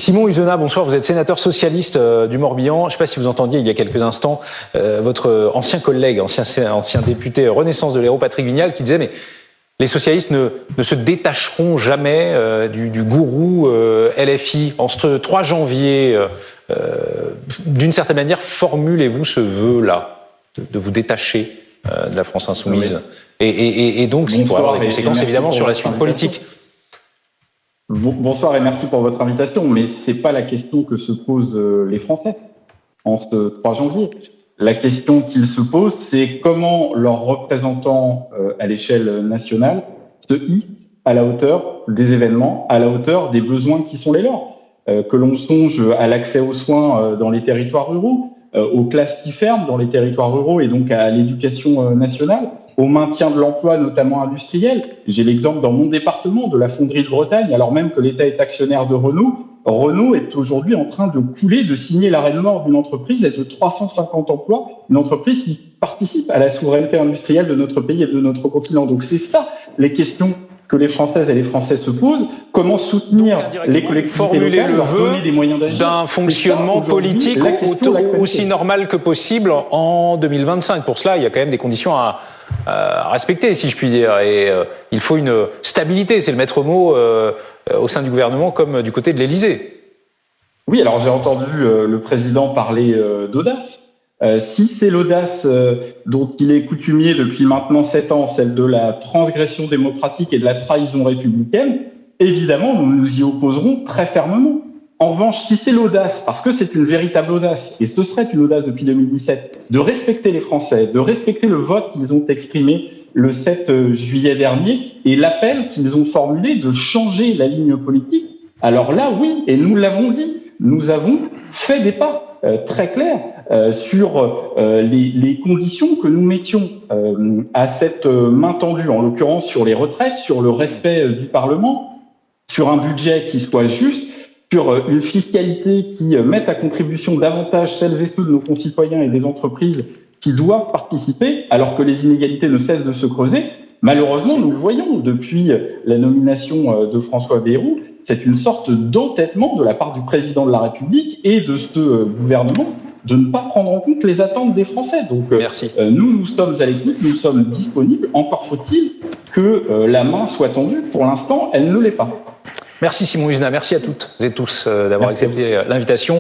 Simon Husenat, bonsoir, vous êtes sénateur socialiste du Morbihan. Je ne sais pas si vous entendiez il y a quelques instants votre ancien collègue, ancien député Renaissance de l'Hérault, Patrick Vignal, qui disait mais les socialistes ne se détacheront jamais du gourou LFI. En ce 3 janvier, d'une certaine manière, formulez-vous ce vœu-là, de vous détacher de la France insoumise. Oui. Et donc, ça pourrait avoir des conséquences évidemment sur la suite politique. Bonsoir et merci pour votre invitation, mais ce n'est pas la question que se posent les Français en ce 3 janvier. La question qu'ils se posent, c'est comment leurs représentants à l'échelle nationale se hissent à la hauteur des événements, à la hauteur des besoins qui sont les leurs. Que l'on songe à l'accès aux soins dans les territoires ruraux, aux classes qui ferment dans les territoires ruraux et donc à l'éducation nationale, au maintien de l'emploi, notamment industriel. J'ai l'exemple dans mon département de la fonderie de Bretagne, alors même que l'État est actionnaire de Renault. Renault est aujourd'hui en train de couler, de signer l'arrêt de mort d'une entreprise et de 350 emplois, une entreprise qui participe à la souveraineté industrielle de notre pays et de notre continent. Donc c'est ça les questions que les Françaises et les Français se posent. Comment soutenir les collectivités locales, leur donner des moyens d'agir d'un fonctionnement politique aussi normal que possible en 2025. Pour cela, il y a quand même des conditions à respecter, si je puis dire. Et il faut une stabilité, c'est le maître mot au sein du gouvernement comme du côté de l'Élysée. Oui, alors j'ai entendu le président parler d'audace. Si c'est l'audace dont il est coutumier depuis maintenant 7 ans, celle de la transgression démocratique et de la trahison républicaine, évidemment, nous nous y opposerons très fermement. En revanche, si c'est l'audace, parce que c'est une véritable audace, et ce serait une audace depuis 2017, de respecter les Français, de respecter le vote qu'ils ont exprimé le 7 juillet dernier, et l'appel qu'ils ont formulé de changer la ligne politique, alors là, oui, et nous l'avons dit, nous avons fait des pas très clairs sur les conditions que nous mettions à cette main tendue, en l'occurrence sur les retraites, sur le respect du Parlement, sur un budget qui soit juste, sur une fiscalité qui mette à contribution davantage celles et ceux de nos concitoyens et des entreprises qui doivent participer, alors que les inégalités ne cessent de se creuser. Malheureusement, nous le voyons depuis la nomination de François Bayrou, c'est une sorte d'entêtement de la part du président de la République et de ce gouvernement de ne pas prendre en compte les attentes des Français. Donc, nous sommes à l'écoute, nous sommes disponibles. Encore faut-il que la main soit tendue. Pour l'instant, elle ne l'est pas. Merci Simon Husenat, merci à toutes et tous d'avoir accepté l'invitation.